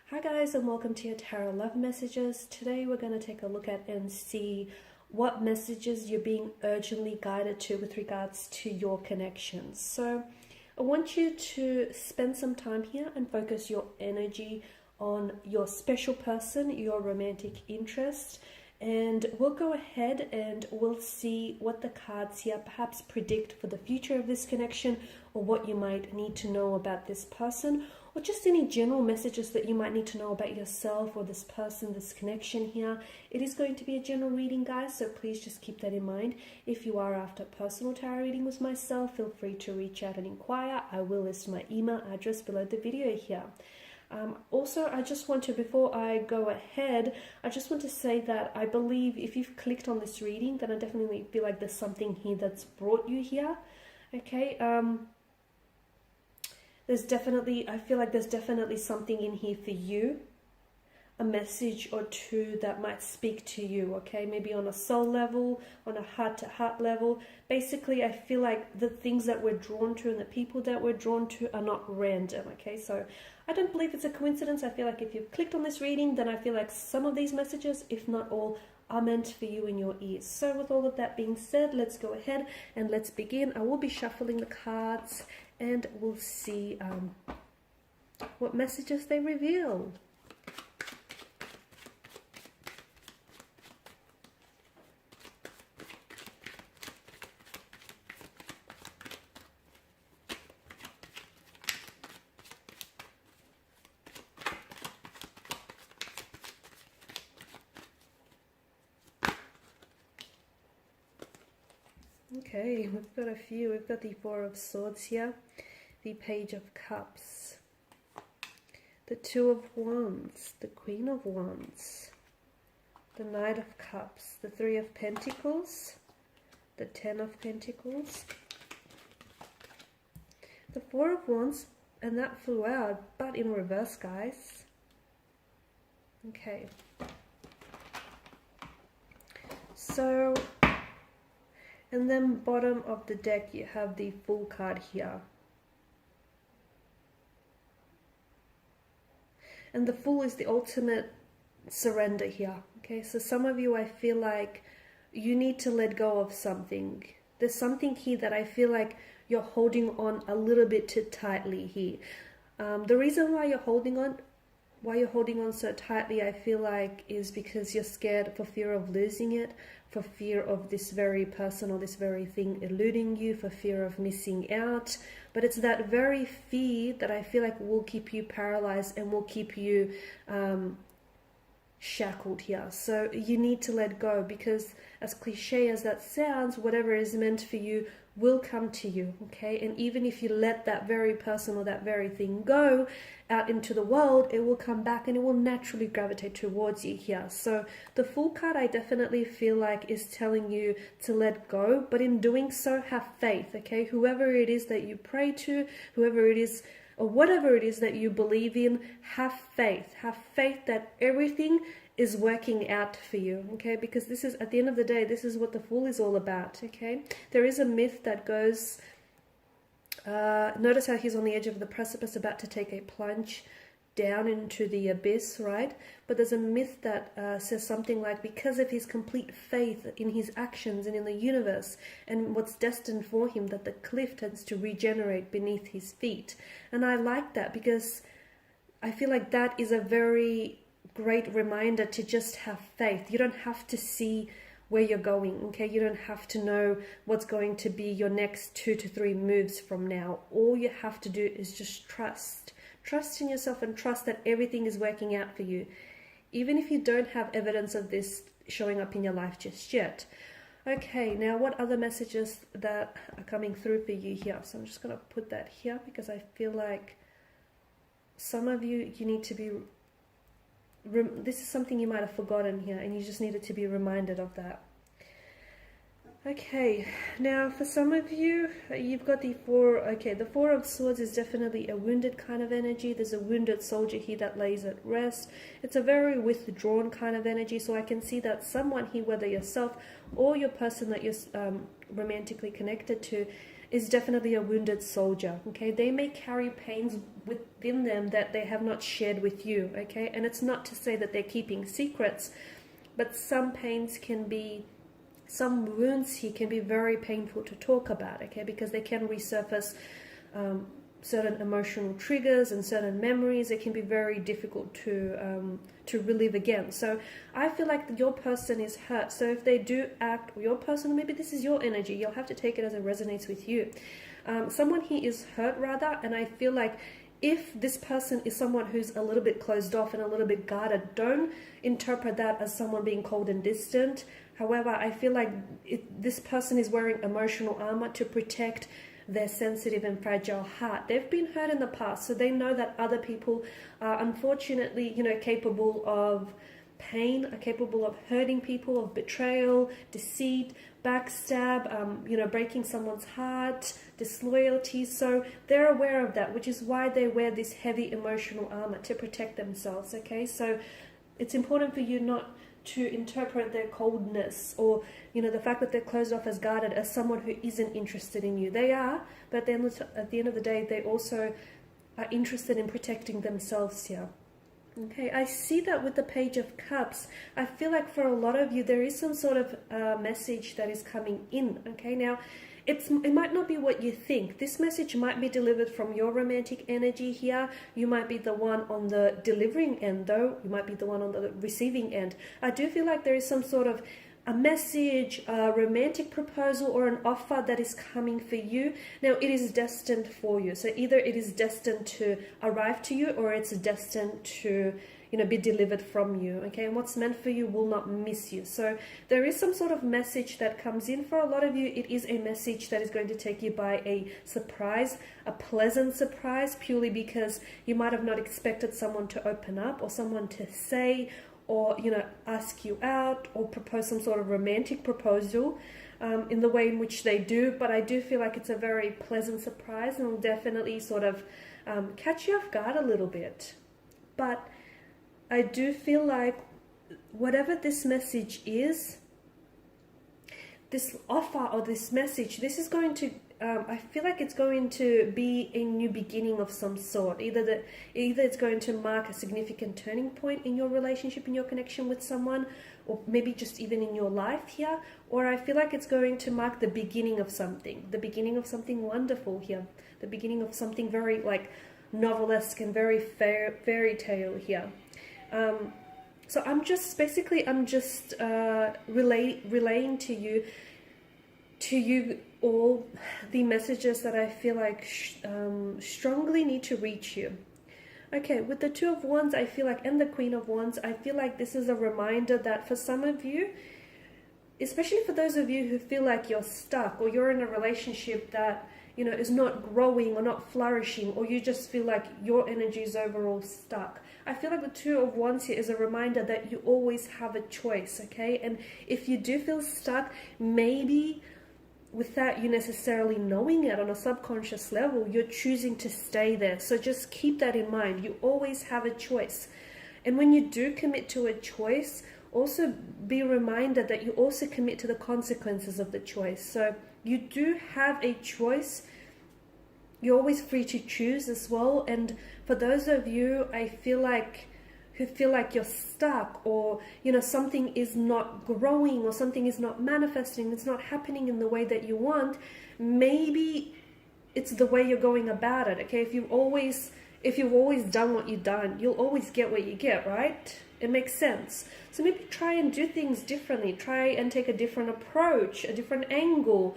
Hi guys, and welcome to your tarot love messages. Today we're going to take a look at and see what messages you're being urgently guided to with regards to your connections. So I want you to spend some time here and focus your energy on your special person, your romantic interest, and we'll go ahead and we'll see what the cards here perhaps predict for the future of this connection, or what you might need to know about this person, or just any general messages that you might need to know about yourself or this person, this connection here. It is going to be a general reading, guys, so please just keep that in mind. If you are after personal tarot reading with myself, feel free to reach out and inquire. I will list my email address below the video here. Also, I just want to, before I go ahead, I just want to say that I believe if you've clicked on this reading, then I definitely feel like there's something here that's brought you here. Okay, I feel like there's definitely something in here for you, a message or two that might speak to you, okay? Maybe on a soul level, on a heart-to-heart level. Basically, I feel like the things that we're drawn to and the people that we're drawn to are not random, okay? So I don't believe it's a coincidence. I feel like if you've clicked on this reading, then I feel like some of these messages, if not all, are meant for you in your ears. So with all of that being said, let's go ahead and let's begin. I will be shuffling the cards and we'll see what messages they reveal. Okay, we've got a few. We've got the Four of Swords here, the Page of Cups, the Two of Wands, the Queen of Wands, the Knight of Cups, the Three of Pentacles, the Ten of Pentacles, the Four of Wands, and that flew out, but in reverse, guys. Okay. So, and then bottom of the deck, you have the Fool card here. And the Fool is the ultimate surrender here. Okay, so some of you, I feel like you need to let go of something. There's something here that I feel like you're holding on a little bit too tightly here. The reason why you're holding on so tightly, I feel like, is because you're scared for fear of losing it, for fear of this very person or this very thing eluding you, for fear of missing out. But it's that very fear that I feel like will keep you paralyzed and will keep you shackled here. So you need to let go, because as cliche as that sounds, whatever is meant for you will come to you, okay? And even if you let that very person or that very thing go out into the world, it will come back and it will naturally gravitate towards you here. So the Fool card, I definitely feel like, is telling you to let go, but in doing so, have faith, okay? Whoever it is that you pray to, whoever it is, or whatever it is that you believe in, have faith. Have faith that everything is working out for you, okay? Because this is, at the end of the day, this is what the Fool is all about, okay? There is a myth that goes, notice how he's on the edge of the precipice about to take a plunge down into the abyss, right? But there's a myth that says something like, because of his complete faith in his actions and in the universe and what's destined for him, that the cliff tends to regenerate beneath his feet. And I like that, because I feel like that is a very great reminder to just have faith. You don't have to see where you're going, okay? You don't have to know what's going to be your next 2 to 3 moves from now. All you have to do is just trust in yourself and trust that everything is working out for you, even if you don't have evidence of this showing up in your life just yet. Okay, now what other messages that are coming through for you here? So I'm just going to put that here, because I feel like some of you need to be, this is something you might have forgotten here, and you just needed to be reminded of that. Okay, now for some of you, you've got the Four of Swords is definitely a wounded kind of energy. There's a wounded soldier here that lays at rest. It's a very withdrawn kind of energy, so I can see that someone here, whether yourself or your person that you're romantically connected to, is definitely a wounded soldier, okay? They may carry pains within them that they have not shared with you, okay? And it's not to say that they're keeping secrets, but some pains can be, some wounds here can be very painful to talk about, okay? Because they can resurface certain emotional triggers and certain memories. It can be very difficult to relive again. So I feel like your person is hurt. So if they do act, or your person, maybe this is your energy, you'll have to take it as it resonates with you. Someone here is hurt rather, and I feel like if this person is someone who's a little bit closed off and a little bit guarded, don't interpret that as someone being cold and distant. However, I feel like this person is wearing emotional armor to protect their sensitive and fragile heart. They've been hurt in the past, so they know that other people are unfortunately, capable of pain, are capable of hurting people, of betrayal, deceit, backstab, breaking someone's heart, disloyalty. So they're aware of that, which is why they wear this heavy emotional armor, to protect themselves, okay? So it's important for you not to interpret their coldness or the fact that they're closed off as guarded as someone who isn't interested in you. They are, but then at the end of the day, they also are interested in protecting themselves here. Okay, I see that with the Page of Cups. I feel like for a lot of you, there is some sort of message that is coming in. Okay, now it might not be what you think. This message might be delivered from your romantic energy here. You might be the one on the delivering end, though. You might be the one on the receiving end. I do feel like there is some sort of a message, a romantic proposal, or an offer that is coming for you. Now, it is destined for you. So either it is destined to arrive to you, or it's destined to be delivered from you, okay? And what's meant for you will not miss you. So there is some sort of message that comes in. For a lot of you, it is a message that is going to take you by a surprise, a pleasant surprise, purely because you might have not expected someone to open up, or someone to say, or ask you out, or propose some sort of romantic proposal in the way in which they do. But I do feel like it's a very pleasant surprise, and will definitely sort of catch you off guard a little bit. But I do feel like whatever this message is, this offer or this message, this is going to, I feel like it's going to be a new beginning of some sort. Either it's going to mark a significant turning point in your relationship, in your connection with someone, or maybe just even in your life here, or I feel like it's going to mark the beginning of something wonderful here, the beginning of something very like novelesque and very fairy tale here. So I'm just relaying to you all the messages that I feel like strongly need to reach you. Okay, with the Two of Wands, I feel like, and the Queen of Wands, I feel like this is a reminder that for some of you, especially for those of you who feel like you're stuck, or you're in a relationship that is not growing or not flourishing, or you just feel like your energy is overall stuck, I feel like the Two of Wands here is a reminder that you always have a choice, okay? And if you do feel stuck, maybe without you necessarily knowing it on a subconscious level, you're choosing to stay there. So just keep that in mind. You always have a choice. And when you do commit to a choice, also be reminded that you also commit to the consequences of the choice. So you do have a choice. You're always free to choose as well. And for those of you, I feel like, who feel like you're stuck, or something is not growing, or something is not manifesting, it's not happening in the way that you want, maybe it's the way you're going about it, okay? If you've always done what you've done, you'll always get what you get, right? It makes sense. So maybe try and do things differently. Try and take a different approach, a different angle.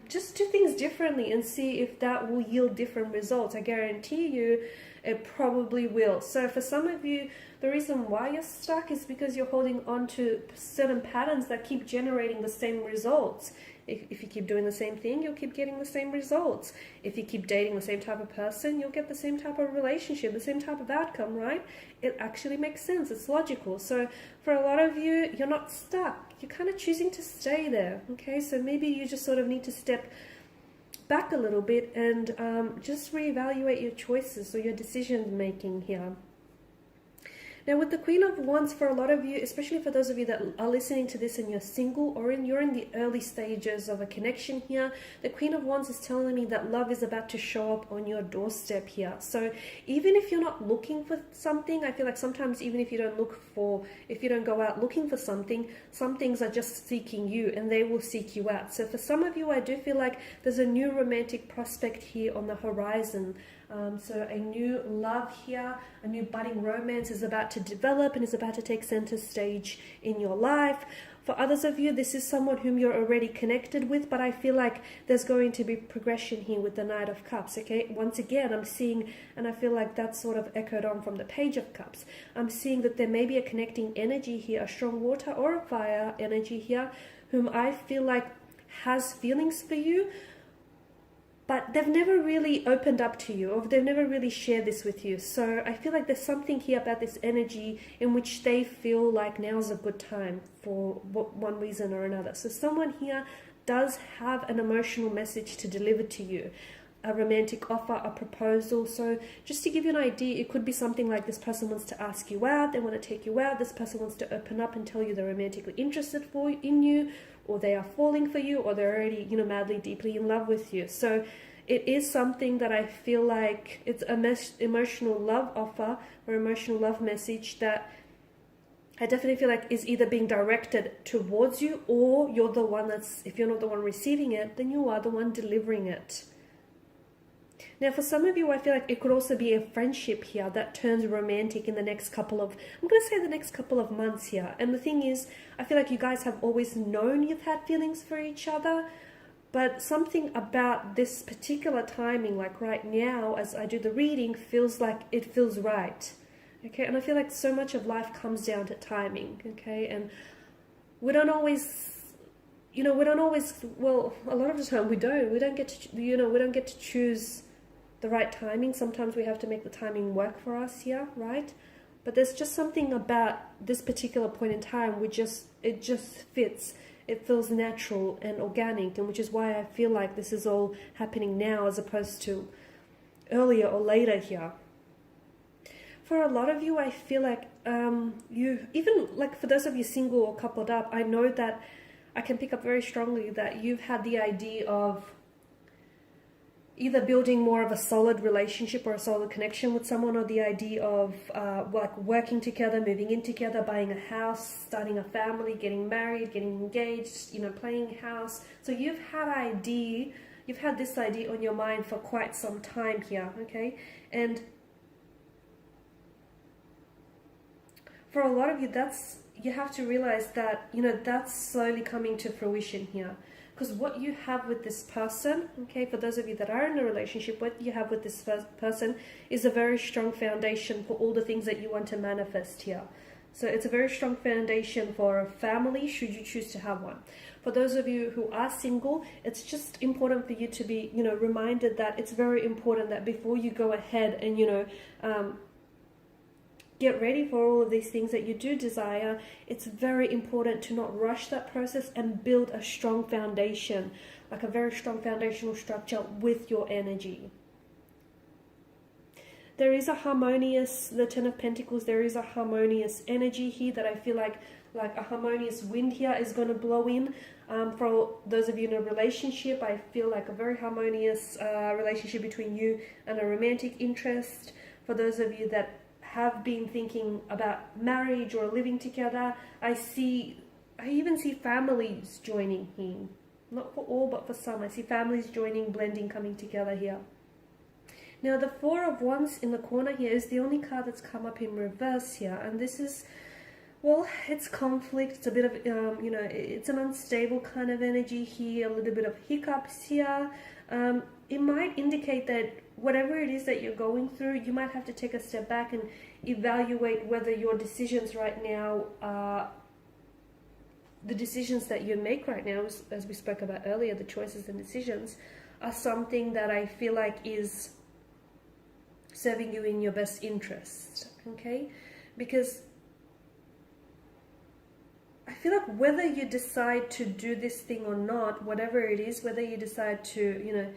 Just do things differently and see if that will yield different results. I guarantee you it probably will. So for some of you, the reason why you're stuck is because you're holding on to certain patterns that keep generating the same results. If you keep doing the same thing, you'll keep getting the same results. If you keep dating the same type of person, you'll get the same type of relationship, the same type of outcome, right? It actually makes sense. It's logical. So for a lot of you, you're not stuck. You're kind of choosing to stay there, okay? So maybe you just sort of need to step back a little bit and just reevaluate your choices or your decision making here. Now with the Queen of Wands, for a lot of you, especially for those of you that are listening to this and you're single, or you're in the early stages of a connection here, the Queen of Wands is telling me that love is about to show up on your doorstep here. So even if you're not looking for something, I feel like sometimes even if you don't go out looking for something, some things are just seeking you and they will seek you out. So for some of you, I do feel like there's a new romantic prospect here on the horizon. So a new love here, a new budding romance is about to develop and is about to take center stage in your life. For others of you, this is someone whom you're already connected with, but I feel like there's going to be progression here with the Knight of Cups, okay? Once again, I'm seeing, and I feel like that's sort of echoed on from the Page of Cups. I'm seeing that there may be a connecting energy here, a strong water or a fire energy here, whom I feel like has feelings for you, but they've never really opened up to you, or they've never really shared this with you. So I feel like there's something here about this energy in which they feel like now's a good time for one reason or another. So someone here does have an emotional message to deliver to you, a romantic offer, a proposal. So just to give you an idea, it could be something like this person wants to ask you out, they want to take you out, this person wants to open up and tell you they're romantically interested in you, or they are falling for you, or they're already, madly, deeply in love with you. So it is something that I feel like it's an emotional love offer or emotional love message that I definitely feel like is either being directed towards you, or you're the one if you're not the one receiving it, then you are the one delivering it. Now, for some of you, I feel like it could also be a friendship here that turns romantic in the next couple of months here. And the thing is, I feel like you guys have always known you've had feelings for each other, but something about this particular timing, like right now, as I do the reading, feels like it feels right. Okay, and I feel like so much of life comes down to timing, okay? And we don't always, well, a lot of the time we don't get to choose the right timing. Sometimes we have to make the timing work for us here, right? But there's just something about this particular point in time, it just fits. It feels natural and organic, and which is why I feel like this is all happening now as opposed to earlier or later here. For a lot of you, I feel like for those of you single or coupled up, I know that I can pick up very strongly that you've had the idea of either building more of a solid relationship or a solid connection with someone, or the idea of working together, moving in together, buying a house, starting a family, getting married, getting engaged, playing house. So you've had this idea on your mind for quite some time here, okay? And for a lot of you, you have to realize that, that's slowly coming to fruition here. Because what you have with this person, okay, for those of you that are in a relationship, what you have with this person is a very strong foundation for all the things that you want to manifest here. So it's a very strong foundation for a family, should you choose to have one. For those of you who are single, it's just important for you to be, reminded that it's very important that before you go ahead and, get ready for all of these things that you do desire, it's very important to not rush that process and build a strong foundation, like a very strong foundational structure with your energy. There is a harmonious, the Ten of Pentacles, there is a harmonious energy here that I feel like a harmonious wind here is going to blow in. For those of you in a relationship, I feel like a very harmonious relationship between you and a romantic interest. For those of you that have been thinking about marriage or living together, I even see families joining here. Not for all, but for some. I see families joining, blending, coming together here. Now, the Four of Wands in the corner here is the only card that's come up in reverse here. And this is, well, it's conflict. It's a bit of, it's an unstable kind of energy here, a little bit of hiccups here. It might indicate that whatever it is that you're going through, you might have to take a step back and evaluate whether your decisions right now are the decisions that you make right now, as we spoke about earlier, the choices and decisions are something that I feel like is serving you in your best interest, okay? Because I feel like whether you decide to do this thing or not, whatever it is, whether you decide to,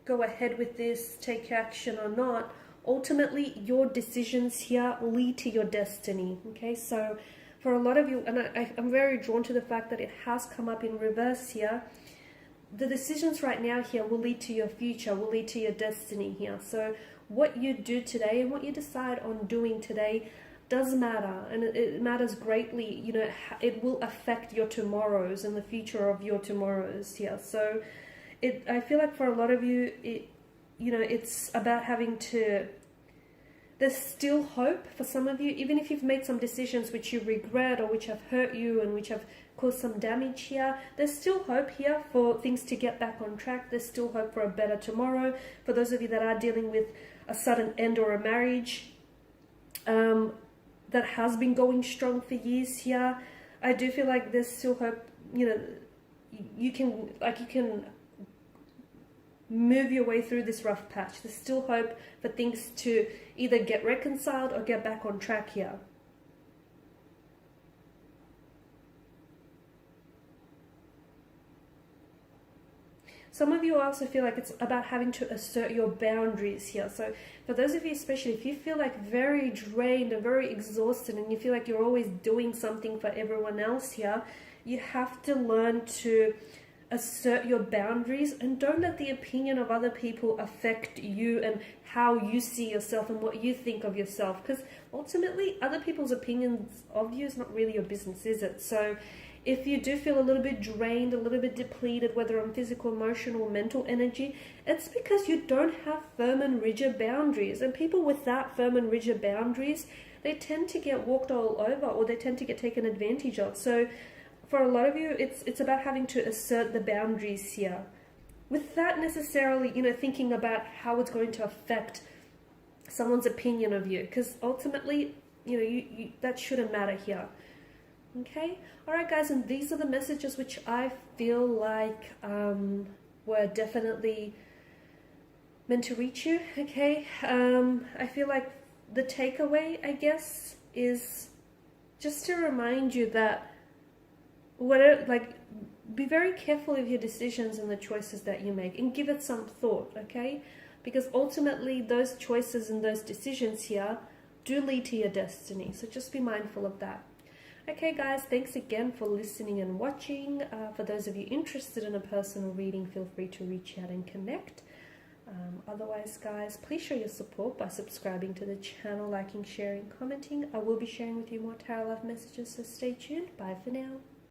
go ahead with this, take action or not, ultimately your decisions here lead to your destiny. Okay, so for a lot of you, and I'm very drawn to the fact that it has come up in reverse here, the decisions right now here will lead to your future, will lead to your destiny here. So what you do today and what you decide on doing today does matter, and it matters greatly. You know, it will affect your tomorrows and the future of your tomorrows here. So I feel like for a lot of you, it's about having to, there's still hope for some of you, even if you've made some decisions which you regret or which have hurt you and which have caused some damage here. There's still hope here for things to get back on track. There's still hope for a better tomorrow. For those of you that are dealing with a sudden end or a marriage that has been going strong for years here, I do feel like there's still hope. You know, you can move your way through this rough patch. There's still hope for things to either get reconciled or get back on track here. Some of you also feel like it's about having to assert your boundaries here. So for those of you, especially if you feel like very drained and very exhausted and you feel like you're always doing something for everyone else here, you have to learn to assert your boundaries and don't let the opinion of other people affect you and how you see yourself and what you think of yourself, because ultimately other people's opinions of you is not really your business, is it? So if you do feel a little bit drained, a little bit depleted, whether on physical, emotional, mental energy, it's because you don't have firm and rigid boundaries. And people without firm and rigid boundaries, they tend to get walked all over, or they tend to get taken advantage of. So for a lot of you, it's about having to assert the boundaries here, without necessarily, thinking about how it's going to affect someone's opinion of you, because ultimately, you that shouldn't matter here. Okay, all right, guys, and these are the messages which I feel like were definitely meant to reach you. Okay, I feel like the takeaway, I guess, is just to remind you that be very careful of your decisions and the choices that you make, and give it some thought. Okay, because ultimately those choices and those decisions here do lead to your destiny. So just be mindful of that. Okay, guys, thanks again for listening and watching. For those of you interested in a personal reading, feel free to reach out and connect. Otherwise, guys, please show your support by subscribing to the channel, liking, sharing, commenting. I will be sharing with you more tarot love messages, so stay tuned. Bye for now.